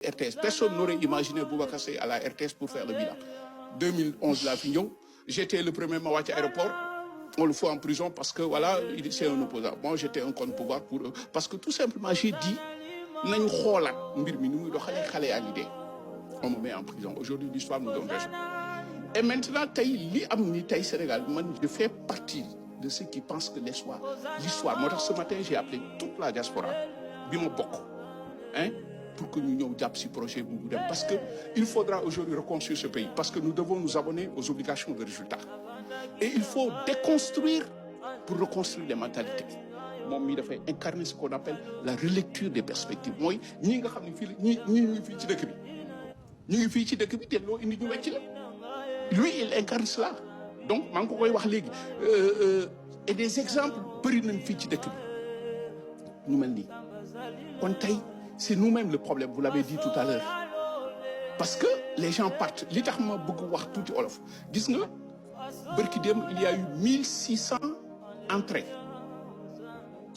RTS. Personne n'aurait imaginé Boubacar Seye à la RTS pour faire le bilan. 2011, la Fignon, j'étais le premier Mawati aéroport. On le fout en prison parce que voilà, c'est un opposant. Moi, j'étais un contre-pouvoir pour eux. Parce que tout simplement, j'ai dit, on me met en prison. Aujourd'hui, l'histoire nous donne raison. Et maintenant, Sénégal, je fais partie de ceux qui pensent que l'histoire. Moi, ce matin, j'ai appelé toute la diaspora, pour que nous ayons ce projet. Parce qu'il faudra aujourd'hui reconstruire ce pays. Parce que nous devons nous abonner aux obligations de résultat. Et il faut déconstruire pour reconstruire les mentalités. Moi, il faut incarner ce qu'on appelle la relecture des perspectives. Moi, lui, il incarne cela. Donc, et des exemples, c'est nous-mêmes le problème, vous l'avez dit tout à l'heure. Parce que les gens partent. Littéralement, beaucoup voir tout Olof. Il y a eu 1600 entrées.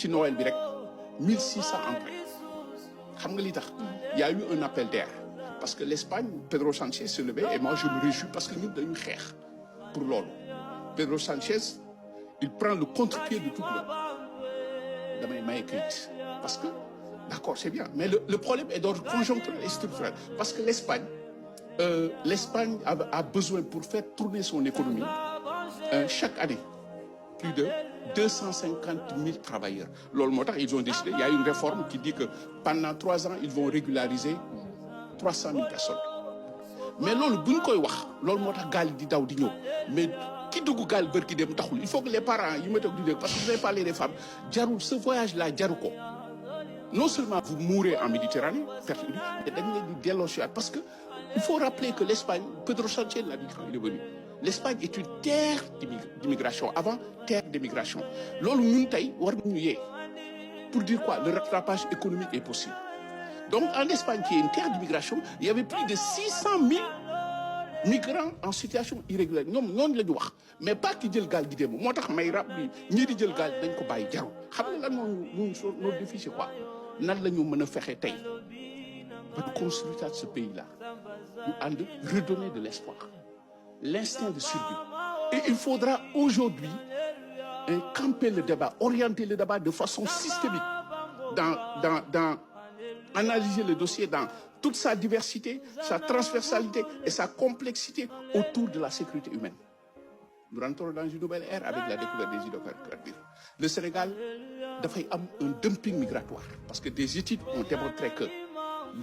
Noël, 1600 entrées. Il y a eu un appel d'air. Parce que l'Espagne, Pedro Sanchez se levait et moi je me réjouis parce que nous avons une guerre pour l'ONU. Pedro Sanchez, il prend le contre-pied de tout le monde. Parce que, d'accord, c'est bien, mais le problème est d'ordre conjoncturel et structurel. Parce que l'Espagne a besoin pour faire tourner son économie chaque année plus de 250 000 travailleurs. Ils ont décidé, il y a une réforme qui dit que pendant 3 ans, ils vont régulariser 300 000 personnes. Mais mais il faut que les parents, parce que vous avez parlé des femmes, ce voyage-là, non seulement vous mourrez en Méditerranée, mais parce que il faut rappeler que l'Espagne, Pedro Sanchez l'a dit quand il est venu, l'Espagne est une terre d'immigration, avant terre d'immigration. Pour dire quoi? Le rattrapage économique est possible. Donc en Espagne, qui est une terre d'immigration, il y avait plus de 600 000 migrants en situation irrégulière. Mais pas qui dit le gal guidé. Moi, je suis rappelé, ni dit le gal d'un cobaye jarou. Notre défi, c'est quoi? Nous allons faire pour construire ce pays-là. Nous allons redonner de l'espoir, l'instinct de survie. Et il faudra aujourd'hui camper le débat, orienter le débat de façon systémique, dans analyser le dossier dans toute sa diversité, sa transversalité et sa complexité autour de la sécurité humaine. Nous rentrons dans une nouvelle ère avec la découverte des hydrocarbures. Le Sénégal doit faire un dumping migratoire parce que des études ont démontré que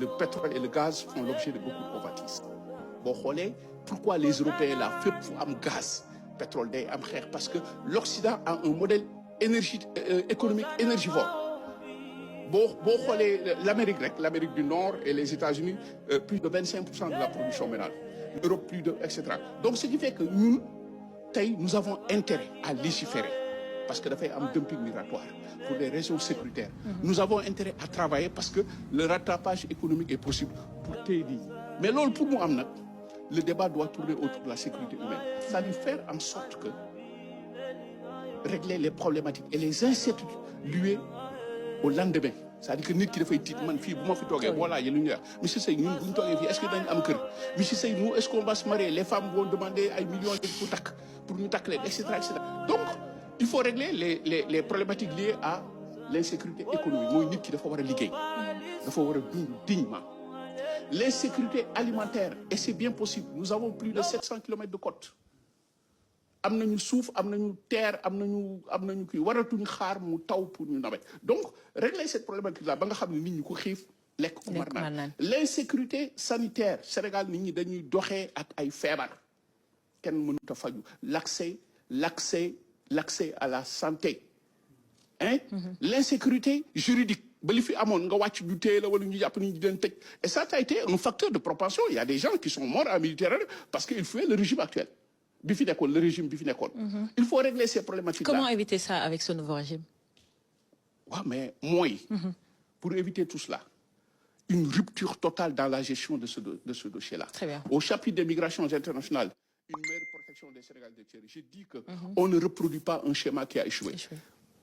le pétrole et le gaz font l'objet de beaucoup de convoitises. Pourquoi les Européens là font un gaz, pétrole day, parce que l'Occident a un modèle économique énergivore. L'Amérique du Nord et les États-Unis, plus de 25% de la production ménagère. L'Europe, plus de, etc. Donc, ce qui fait que nous avons intérêt à légiférer. Parce que y a un dumping migratoire pour des raisons sécuritaires. Nous avons intérêt à travailler parce que le rattrapage économique est possible pour TD. Mais là, pour nous, le débat doit tourner autour de la sécurité humaine. Ça veut faire en sorte que régler les problématiques et les incertitudes liées au lendemain. C'est-à-dire que nit qui dafay tiit man fii bu ma fi toogee voilà yéen ñu monsieur Seye ñun bu ñu toogee fii est-ce que dañ am kër monsieur Seye nous est-ce qu'on va se marier les femmes vont demander ay millions pour ñu takk leen etc. Donc il faut régler les problématiques liées à l'insécurité économique mooy nit ki dafa war a liggéey dafa war a dund dignement l'insécurité alimentaire et c'est bien possible nous avons plus de 700 kilomètres de côte. Am nañu suuf am nañu terre am nañu kii waratuñu xaar mu taw pour ñu nawet donc régler cette problématique là ba nga xam ne nit ñi ko xiif lekk ko mar naan l'insécurité sanitaire Sénégal nit ñi dañuy doxee ak ay feebar kenn mënut a faju l'accès à la santé l'insécurité juridique ba li fi amoon nga wàcc ñu téye la wala ñu jàpp ni ñu leen tëj et ça a été un facteur de propension il y a des gens qui sont morts en Méditerranée parce qu'ils fuyaient le régime actuel le régime Bifinekon. Il faut régler ces problématiques-là. Comment éviter ça avec ce nouveau régime? Ouais, mais moi, pour éviter tout cela, une rupture totale dans la gestion de ce dossier-là. Très bien. Au chapitre des migrations internationales, une meilleure protection des Sénégalais de Thierry. Je dis qu'on ne reproduit pas un schéma qui a échoué.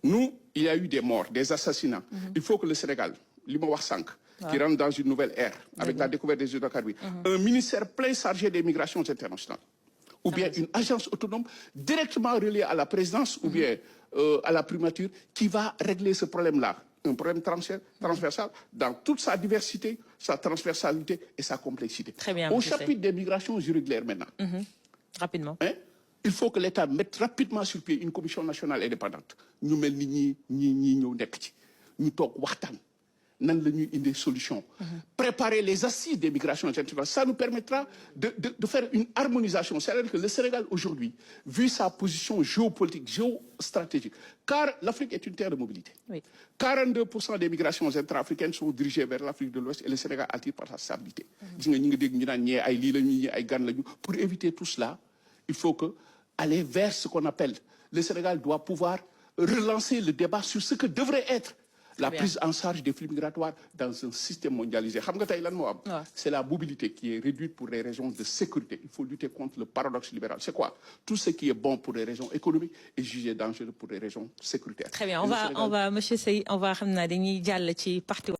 Nous, il y a eu des morts, des assassinats. Il faut que le Sénégal, l'Imowa 5, qui rentre dans une nouvelle ère, avec la découverte des hydrocarbures. Un ministère plein chargé des migrations internationales, ou bien une agence autonome directement reliée à la présidence, ou bien à la primature, qui va régler ce problème-là. Un problème transversal dans toute sa diversité, sa transversalité et sa complexité. Très bien, au chapitre des migrations irrégulières maintenant, rapidement. Il faut que l'État mette rapidement sur pied une commission nationale indépendante. Nous mettons des solutions. Préparer les assises des migrations internationales, ça nous permettra de faire une harmonisation. C'est-à-dire que le Sénégal aujourd'hui, vu sa position géopolitique, géostratégique, car l'Afrique est une terre de mobilité. Oui. 42% des migrations intra-africaines sont dirigées vers l'Afrique de l'Ouest et le Sénégal attire par sa stabilité. Pour éviter tout cela, il faut aller vers ce qu'on appelle, le Sénégal doit pouvoir relancer le débat sur ce que devrait être la prise en charge des flux migratoires dans un système mondialisé. C'est la mobilité qui est réduite pour des raisons de sécurité. Il faut lutter contre le paradoxe libéral. C'est quoi? Tout ce qui est bon pour des raisons économiques est jugé dangereux pour des raisons sécuritaires. Très bien. On va, Monsieur Sey, on va ramener parti